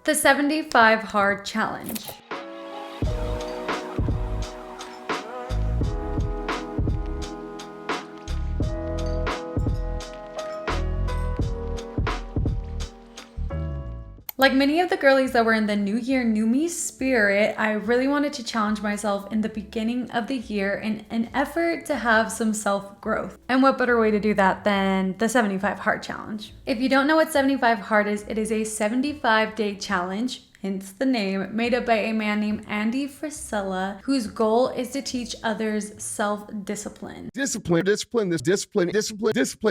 The 75 Hard Challenge. Like many of the girlies that were in the New Year, New Me spirit, I really wanted to challenge myself in the beginning of the year in an effort to have some self-growth. And what better way to do that than the 75 Hard Challenge? If you don't know what 75 Hard is, it is a 75-day challenge, hence the name, made up by a man named Andy Frisella, whose goal is to teach others self-discipline. Discipline.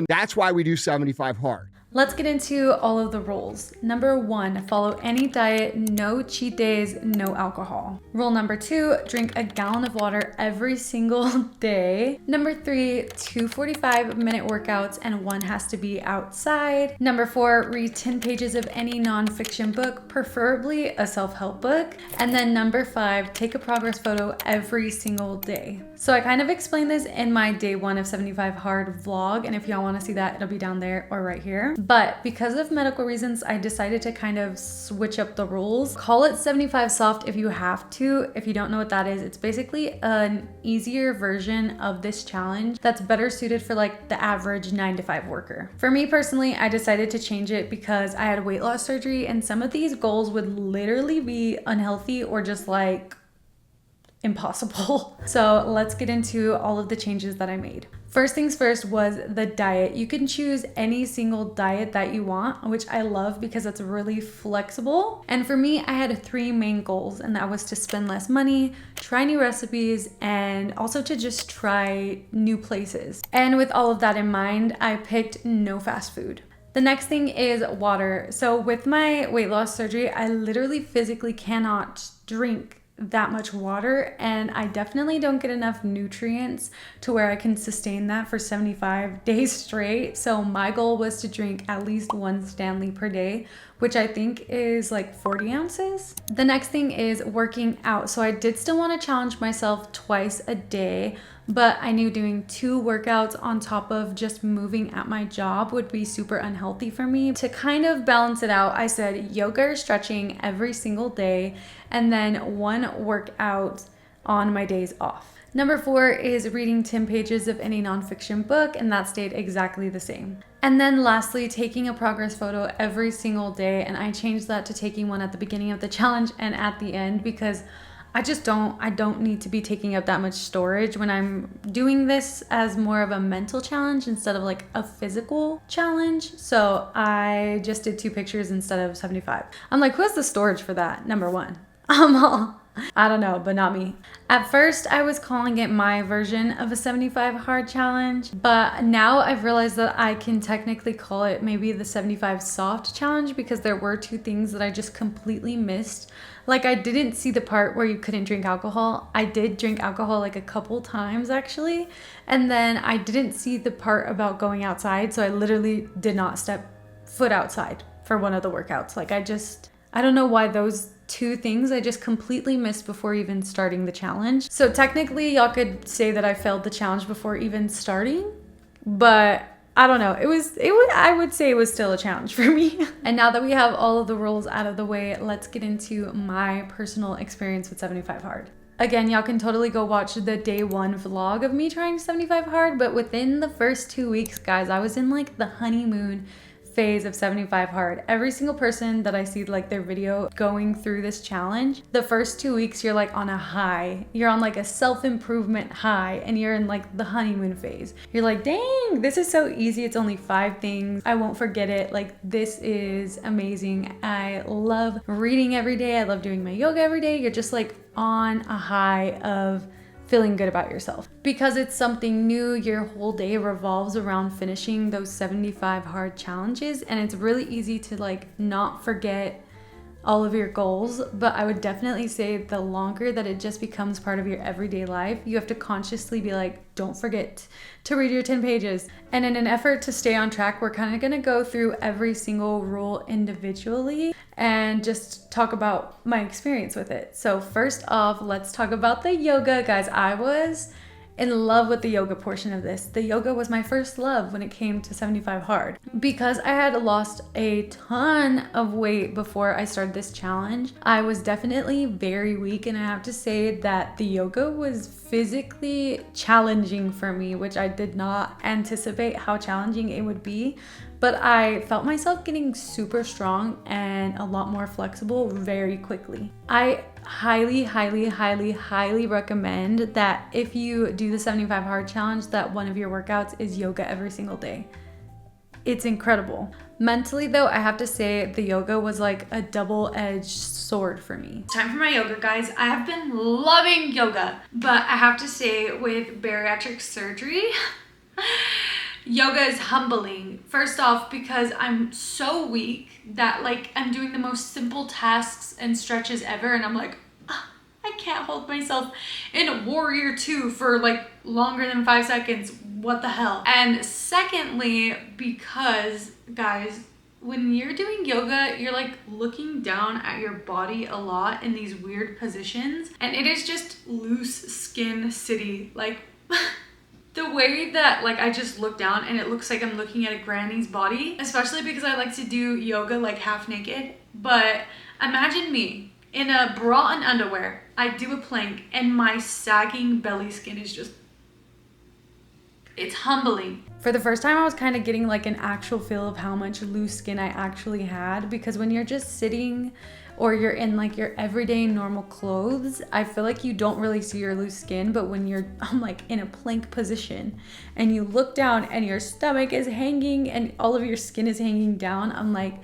That's why we do 75 Hard. Let's get into all of the rules. Number 1, follow any diet, no cheat days, no alcohol. Rule number 2, drink a gallon of water every single day. Number 3, 2 45-minute workouts and one has to be outside. Number 4, read 10 pages of any nonfiction book, preferably a self-help book. And then number 5, take a progress photo every single day. So I kind of explained this in my day 1 of 75 Hard vlog, and if y'all want to see that, it'll be down there or right here. But because of medical reasons, I decided to kind of switch up the rules. Call it 75 Soft if you have to. If you don't know what that is, it's basically an easier version of this challenge that's better suited for like the average 9-to-5 worker. For me personally, I decided to change it because I had weight loss surgery and some of these goals would literally be unhealthy or just like impossible. So let's get into all of the changes that I made. First things first was the diet. You can choose any single diet that you want, which I love because it's really flexible. And for me, I had 3 main goals, and that was to spend less money, try new recipes, and also to just try new places. And with all of that in mind, I picked no fast food. The next thing is water. So with my weight loss surgery, I literally physically cannot drink that much water, and I definitely don't get enough nutrients to where I can sustain that for 75 days straight. So my goal was to drink at least 1 Stanley per day, which I think is like 40 ounces. The next thing is working out. So I did still want to challenge myself twice a day, but I knew doing 2 workouts on top of just moving at my job would be super unhealthy for me. To kind of balance it out, I said yoga or stretching every single day and then 1 workout on my days off. Number 4 is reading 10 pages of any nonfiction book, and that stayed exactly the same. And then lastly, taking a progress photo every single day, and I changed that to taking one at the beginning of the challenge and at the end because I don't need to be taking up that much storage when I'm doing this as more of a mental challenge instead of like a physical challenge. So I just did 2 pictures instead of 75. I'm like, who has the storage for that? Number 1. I don't know, but not me. At first, I was calling it my version of a 75 Hard Challenge, but now I've realized that I can technically call it maybe the 75 Soft Challenge because there were 2 things that I just completely missed. Like I didn't see the part where you couldn't drink alcohol. I did drink alcohol like a couple times actually. And then I didn't see the part about going outside. So I literally did not step foot outside for one of the workouts. Like I don't know why those 2 things I just completely missed before even starting the challenge. So technically y'all could say that I failed the challenge before even starting, but I don't know. I would say it was still a challenge for me. And now that we have all of the rules out of the way, let's get into my personal experience with 75 Hard. Again, y'all can totally go watch the day 1 vlog of me trying 75 Hard, but within the first 2 weeks, guys, I was in like the honeymoon phase of 75 Hard. Every single person that I see like their video going through this challenge, the first 2 weeks you're like on a high. You're on like a self-improvement high and you're in like the honeymoon phase. You're like, dang, this is so easy. It's only 5 things. I won't forget it. Like this is amazing. I love reading every day. I love doing my yoga every day. You're just like on a high of feeling good about yourself. Because it's something new, your whole day revolves around finishing those 75 hard challenges, and it's really easy to like not forget all of your goals. But I would definitely say the longer that it just becomes part of your everyday life, you have to consciously be like, don't forget to read your 10 pages. And in an effort to stay on track, we're kind of going to go through every single rule individually and just talk about my experience with it. So first off, let's talk about the yoga. Guys, I was in love with the yoga portion of this. The yoga was my first love when it came to 75 hard. Because I had lost a ton of weight before I started this challenge, I was definitely very weak, and I have to say that the yoga was physically challenging for me, which I did not anticipate how challenging it would be. But I felt myself getting super strong and a lot more flexible very quickly. I highly recommend that if you do the 75 hard challenge, that one of your workouts is yoga every single day. It's incredible. Mentally though, I have to say the yoga was like a double-edged sword for me. Time for my yoga, guys. I have been loving yoga, but I have to say with bariatric surgery, yoga is humbling. First off, because I'm so weak that like I'm doing the most simple tasks and stretches ever, and I'm like, I can't hold myself in warrior 2 for like longer than 5 seconds. What the hell? And secondly, because guys, when you're doing yoga, you're like looking down at your body a lot in these weird positions, and it is just loose skin city. Like the way that like I just look down and it looks like I'm looking at a granny's body, especially because I like to do yoga like half naked. But imagine me in a bra and underwear, I do a plank, and my sagging belly skin is just, it's humbling. For the first time, I was kind of getting like an actual feel of how much loose skin I actually had, because when you're just sitting or you're in like your everyday normal clothes, I feel like you don't really see your loose skin. But when I'm like in a plank position and you look down and your stomach is hanging and all of your skin is hanging down, I'm like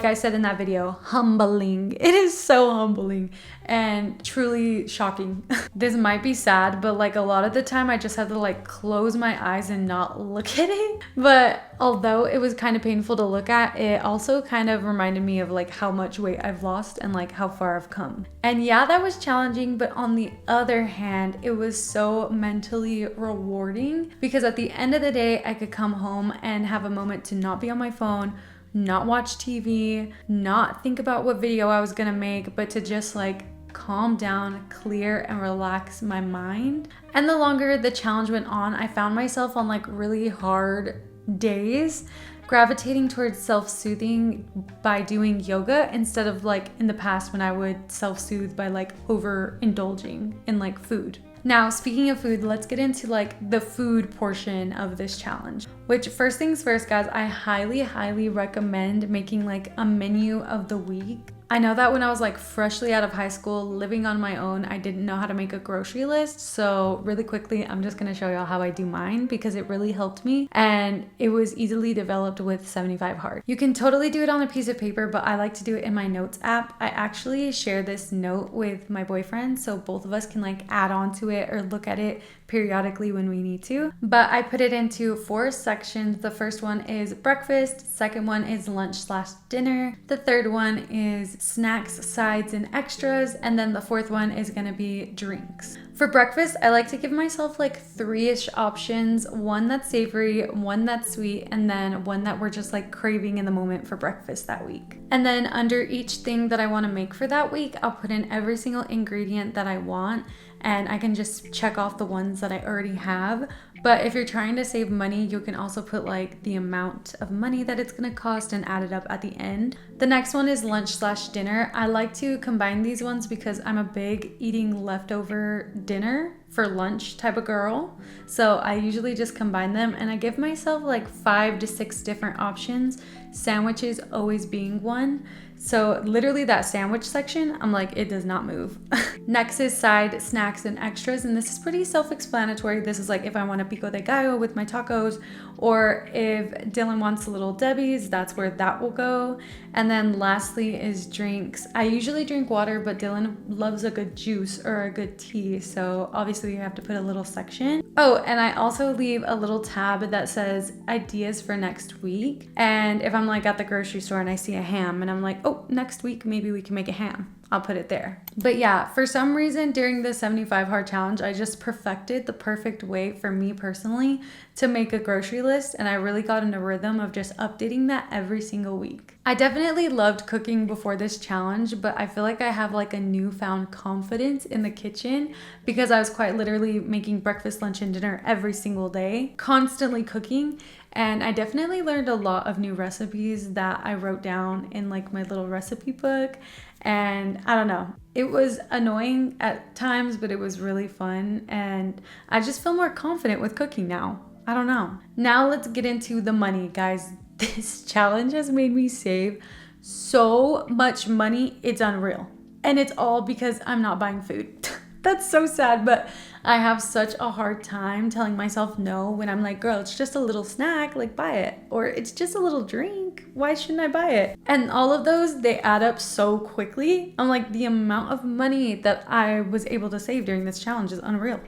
I said in that video, humbling. It is so humbling and truly shocking. This might be sad, but like a lot of the time I just have to like close my eyes and not look at it. But although it was kind of painful to look at, it also kind of reminded me of like how much weight I've lost and like how far I've come. And yeah, that was challenging, but on the other hand, it was so mentally rewarding, because at the end of the day, I could come home and have a moment to not be on my phone, not watch TV, not think about what video I was gonna make, but to just like calm down, clear, and relax my mind. And the longer the challenge went on, I found myself on like really hard days gravitating towards self-soothing by doing yoga instead of like in the past when I would self-soothe by like overindulging in like food. Now, speaking of food, let's get into like the food portion of this challenge, which first things first, guys, I highly recommend making like a menu of the week. I know that when I was like freshly out of high school living on my own, I didn't know how to make a grocery list. So really quickly, I'm just gonna show y'all how I do mine, because it really helped me and it was easily developed with 75 hard. You can totally do it on a piece of paper, but I like to do it in my notes app. I actually share this note with my boyfriend, so both of us can like add on to it or look at it periodically when we need to. But I put it into 4 sections. The first one is breakfast, second one is lunch/dinner, the third one is snacks, sides, and extras, and then the fourth one is gonna be drinks. For breakfast, I like to give myself like 3-ish options, one that's savory, one that's sweet, and then one that we're just like craving in the moment for breakfast that week. And then under each thing that I want to make for that week, I'll put in every single ingredient that I want, and I can just check off the ones that I already have. But if you're trying to save money, you can also put like the amount of money that it's gonna cost and add it up at the end. The next one is lunch/dinner. I like to combine these ones because I'm a big eating leftover dinner for lunch type of girl. So I usually just combine them, and I give myself like 5 to 6 different options, sandwiches always being one. So literally that sandwich section, I'm like, it does not move. Next is side, snacks, and extras. And this is pretty self-explanatory. This is like if I want a pico de gallo with my tacos, or if Dylan wants a little Debbie's, that's where that will go. And then lastly is drinks. I usually drink water, but Dylan loves a good juice or a good tea. So obviously you have to put a little section. Oh, and I also leave a little tab that says ideas for next week. And if I'm like at the grocery store and I see a ham and I'm like, oh, next week maybe we can make a ham, I'll put it there. But yeah, for some reason during the 75 hard challenge, I just perfected the perfect way for me personally to make a grocery list. And I really got in a rhythm of just updating that every single week. I definitely loved cooking before this challenge, but I feel like I have like a newfound confidence in the kitchen because I was quite literally making breakfast, lunch, and dinner every single day, constantly cooking. And I definitely learned a lot of new recipes that I wrote down in like my little recipe book. And I don't know, it was annoying at times, but it was really fun. And I just feel more confident with cooking now. I don't know. Now let's get into the money, guys. This challenge has made me save so much money. It's unreal. And it's all because I'm not buying food. That's so sad, but I have such a hard time telling myself no when I'm like, girl, it's just a little snack, like buy it. Or it's just a little drink, why shouldn't I buy it? And all of those, they add up so quickly. I'm like, the amount of money that I was able to save during this challenge is unreal.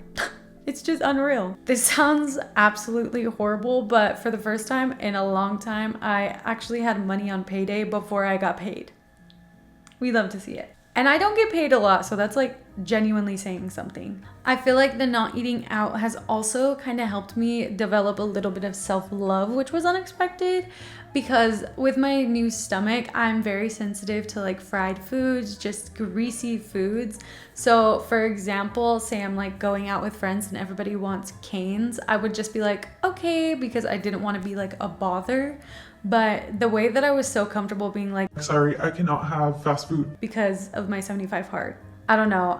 It's just unreal. This sounds absolutely horrible, but for the first time in a long time, I actually had money on payday before I got paid. We love to see it. And I don't get paid a lot, so that's like genuinely saying something. I feel like the not eating out has also kind of helped me develop a little bit of self-love, which was unexpected because with my new stomach, I'm very sensitive to like fried foods, just greasy foods. So for example, say I'm like going out with friends and everybody wants canes, I would just be like, okay, because I didn't want to be like a bother. But the way that I was so comfortable being like, sorry, I cannot have fast food because of my 75 hard. I don't know.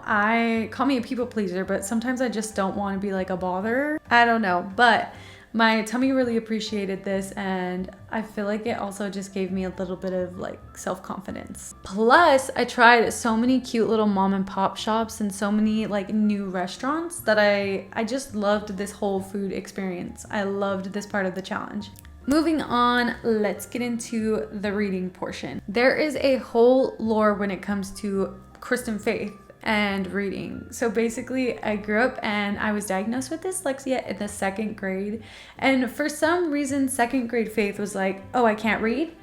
Call me a people pleaser, but sometimes I just don't want to be like a bother. I don't know. But my tummy really appreciated this, and I feel like it also just gave me a little bit of like self-confidence. Plus, I tried so many cute little mom and pop shops and so many like new restaurants that I just loved this whole food experience. I loved this part of the challenge. Moving on, let's get into the reading portion. There is a whole lore when it comes to Christian faith and reading. So basically, I grew up and I was diagnosed with dyslexia in the 2nd grade. And for some reason, 2nd grade faith was like, oh, I can't read?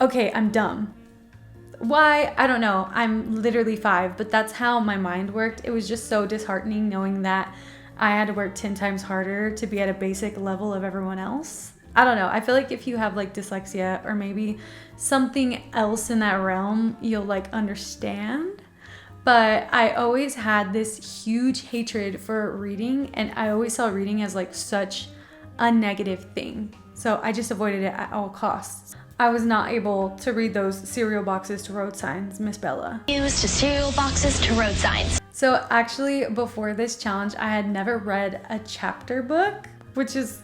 Okay, I'm dumb. Why? I don't know. I'm literally 5, but that's how my mind worked. It was just so disheartening knowing that I had to work 10 times harder to be at a basic level of everyone else. I don't know. I feel like if you have like dyslexia or maybe something else in that realm, you'll like understand. But I always had this huge hatred for reading, and I always saw reading as like such a negative thing. So I just avoided it at all costs. I was not able to read those cereal boxes to road signs, Miss Bella. Used to cereal boxes to road signs. So actually, before this challenge, I had never read a chapter book, which is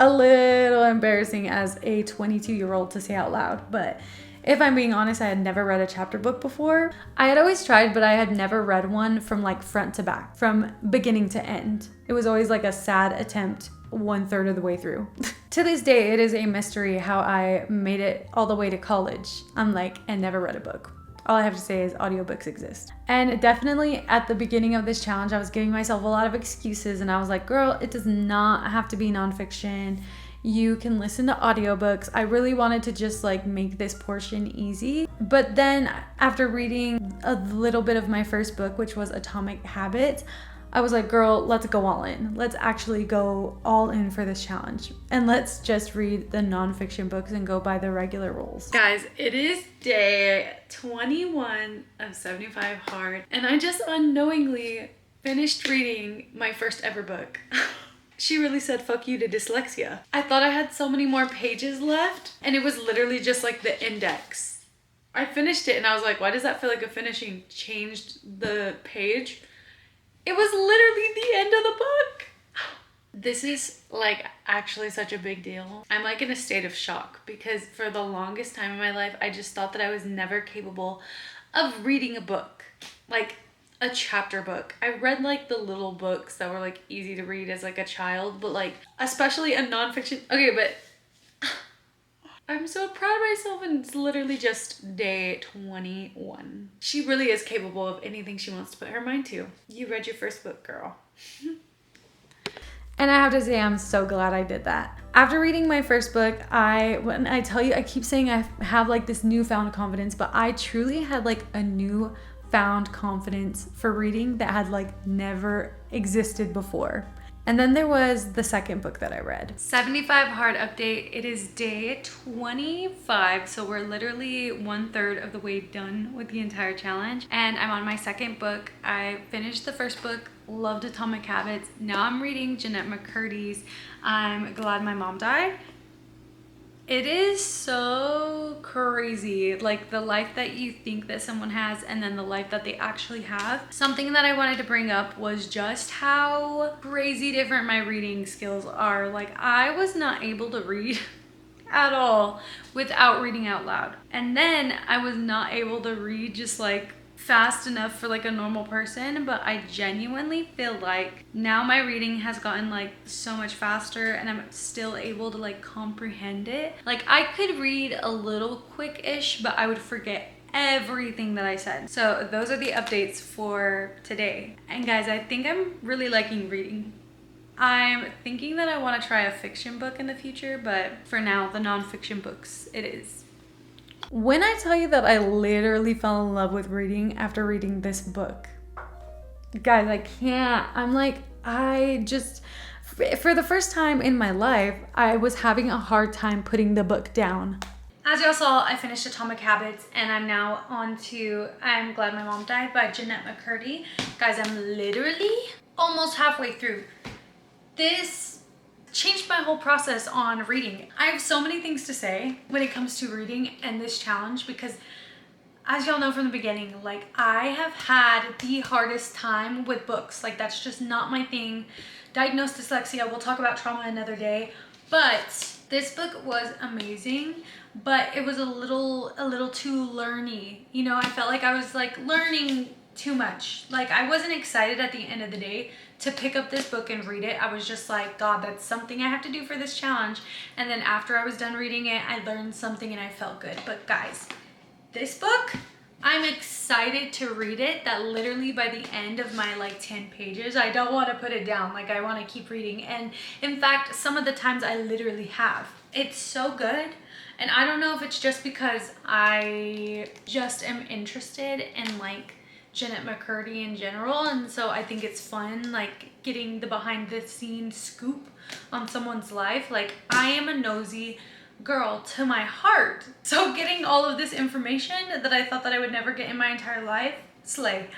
a little embarrassing as a 22-year-old to say out loud, but if I'm being honest, I had never read a chapter book before. I had always tried, but I had never read one from like front to back, from beginning to end. It was always like a sad attempt 1/3 of the way through. To this day, it is a mystery how I made it all the way to college, and never read a book. All I have to say is audiobooks exist. And definitely at the beginning of this challenge, I was giving myself a lot of excuses, and I was like, girl, it does not have to be nonfiction. You can listen to audiobooks. I really wanted to just like make this portion easy. But then after reading a little bit of my first book, which was Atomic Habits, I was like, girl, let's go all in. Let's actually go all in for this challenge. And let's just read the nonfiction books and go by the regular rules. Guys, it is day 21 of 75 hard. And I just unknowingly finished reading my first ever book. She really said, fuck you to dyslexia. I thought I had so many more pages left, and it was literally just like the index. I finished it and I was like, why does that feel like a finishing? Changed the page. It was literally the end of the book. This is like actually such a big deal. I'm like in a state of shock because for the longest time in my life, I just thought that I was never capable of reading a book, like a chapter book. I read like the little books that were like easy to read as like a child, but like especially a nonfiction. Okay, but I'm so proud of myself, and it's literally just day 21. She really is capable of anything she wants to put her mind to. You read your first book, girl. And I have to say, I'm so glad I did that. After reading my first book, when I tell you, I keep saying I have like this newfound confidence, but I truly had like a new found confidence for reading that had like never existed before. And then there was the second book that I read. 75 Hard update. It is day 25. So we're literally 1/3 of the way done with the entire challenge. And I'm on my second book. I finished the first book, loved Atomic Habits. Now I'm reading Jeanette McCurdy's I'm Glad My Mom Died. It is so crazy, like the life that you think that someone has and then the life that they actually have. Something that I wanted to bring up was just how crazy different my reading skills are. Like I was not able to read at all without reading out loud. And then I was not able to read just like fast enough for like a normal person, but I genuinely feel like now my reading has gotten like so much faster and I'm still able to like comprehend it. Like I could read a little quick-ish, but I would forget everything that I said. So those are the updates for today. And guys, I think I'm really liking reading. I'm thinking that I want to try a fiction book in the future, but for now, the nonfiction books it is. When I tell you that I literally fell in love with reading after reading this book, guys, I can't. I'm like, for the first time in my life, I was having a hard time putting the book down. As y'all saw, I finished Atomic Habits and I'm now on to I'm Glad My Mom Died by Jeanette McCurdy. Guys, I'm literally almost halfway through. This changed my whole process on reading. I have so many things to say when it comes to reading and this challenge because as y'all know from the beginning, like I have had the hardest time with books. Like that's just not my thing. Diagnosed dyslexia, we'll talk about trauma another day. But this book was amazing, but it was a little too learny. You know, I felt like I was like learning too much. Like I wasn't excited at the end of the day to pick up this book and read it. I was just like, God, that's something I have to do for this challenge. And then after I was done reading it, I learned something and I felt good. But guys, this book, I'm excited to read it, that literally by the end of my like 10 pages, I don't want to put it down. Like I want to keep reading. And in fact, some of the times I literally have. It's so good. And I don't know if it's just because I just am interested in like Jeanette McCurdy in general, and so I think it's fun like getting the behind the scenes scoop on someone's life. Like I am a nosy girl to my heart, so getting all of this information that I thought that I would never get in my entire life, slay.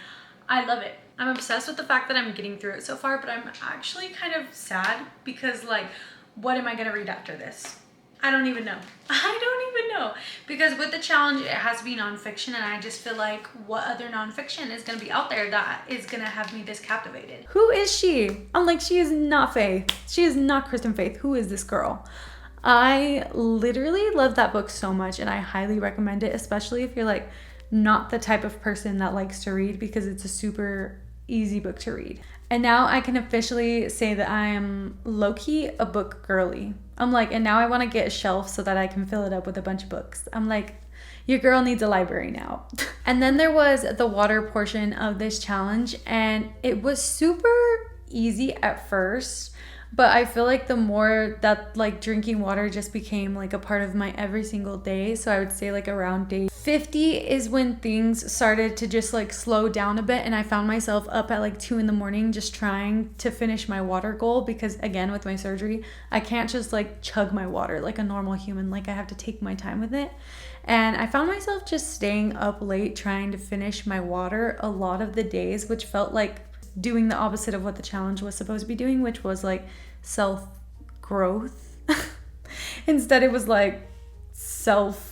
I love it. I'm obsessed with the fact that I'm getting through it so far, but I'm actually kind of sad because like what am I gonna read after this? I don't even know. Because with the challenge, it has to be nonfiction, and I just feel like what other nonfiction is going to be out there that is going to have me this captivated? Who is she? I'm like, she is not Faith. She is not Kristen Faith. Who is this girl? I literally love that book so much, and I highly recommend it, especially if you're like not the type of person that likes to read, because it's a super easy book to read. And now I can officially say that I am low-key a book girly. I'm like, and now I want to get a shelf so that I can fill it up with a bunch of books. I'm like, your girl needs a library now. And then there was the water portion of this challenge, and it was super easy at first, but I feel like the more that like drinking water just became like a part of my every single day. So I would say like around day 50 is when things started to just like slow down a bit, and I found myself up at like 2 a.m. just trying to finish my water goal, because again, with my surgery, I can't just like chug my water like a normal human. Like I have to take my time with it. And I found myself just staying up late trying to finish my water a lot of the days, which felt like doing the opposite of what the challenge was supposed to be doing, which was like self-growth. Instead, it was like self-harm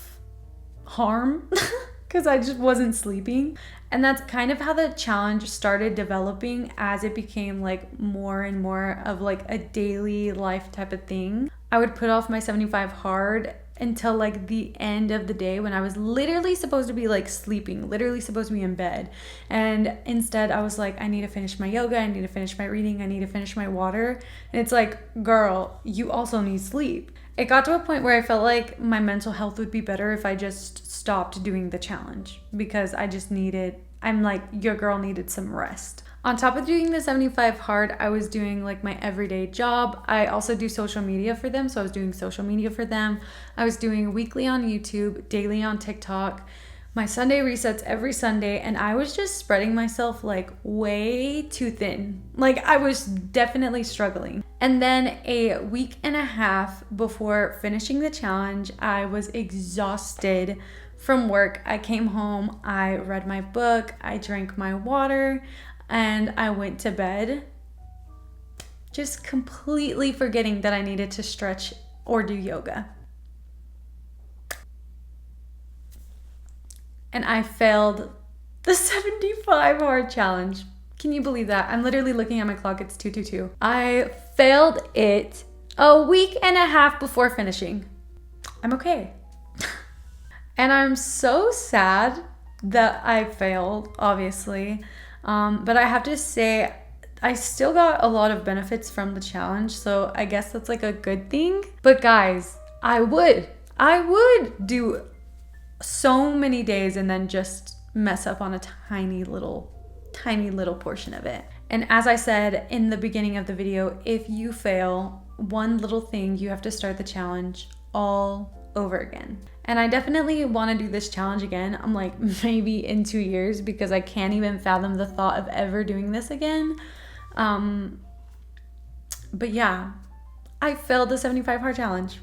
because I just wasn't sleeping. And that's kind of how the challenge started developing as it became like more and more of like a daily life type of thing. I would put off my 75 hard until like the end of the day when I was literally supposed to be like sleeping, literally supposed to be in bed. And instead I was like, I need to finish my yoga, I need to finish my reading, I need to finish my water. And it's like, girl, you also need sleep. It got to a point where I felt like my mental health would be better if I just stopped doing the challenge, because I'm like, your girl needed some rest. On top of doing the 75 hard, I was doing like my everyday job. I also do social media for them. So I was doing social media for them. I was doing weekly on YouTube, daily on TikTok, my Sunday resets every Sunday, and I was just spreading myself like way too thin. Like I was definitely struggling. And then a week and a half before finishing the challenge, I was exhausted from work. I came home, I read my book, I drank my water, and I went to bed, just completely forgetting that I needed to stretch or do yoga. And I failed the 75 hard challenge. Can you believe that? I'm literally looking at my clock, it's 2:22. I failed it a week and a half before finishing. I'm okay. And I'm so sad that I failed, obviously. But I have to say, I still got a lot of benefits from the challenge, so I guess that's like a good thing. But guys, I would do so many days and then just mess up on a tiny little portion of it. And as I said in the beginning of the video, if you fail one little thing, you have to start the challenge all over again. And I definitely want to do this challenge again. I'm like maybe in 2 years, because I can't even fathom the thought of ever doing this again. But yeah, I failed the 75 hard challenge.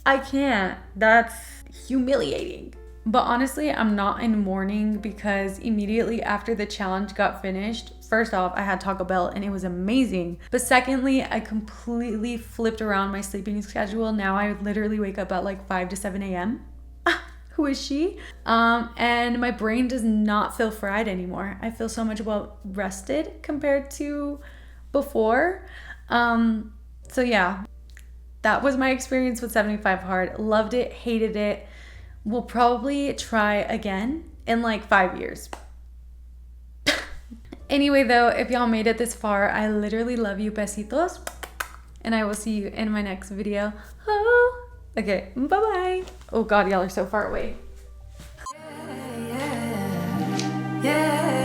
I can't. That's humiliating. But honestly, I'm not in mourning, because immediately after the challenge got finished, first off, I had Taco Bell and it was amazing. But secondly, I completely flipped around my sleeping schedule. Now I literally wake up at like 5 to 7 a.m. Who is she? And my brain does not feel fried anymore. I feel so much well rested compared to before. So yeah, that was my experience with 75 hard. Loved it, hated it. We'll probably try again in like 5 years. Anyway though, if y'all made it this far, I literally love you, besitos. And I will see you in my next video. Oh, okay, bye-bye. Oh God, y'all are so far away. Yeah.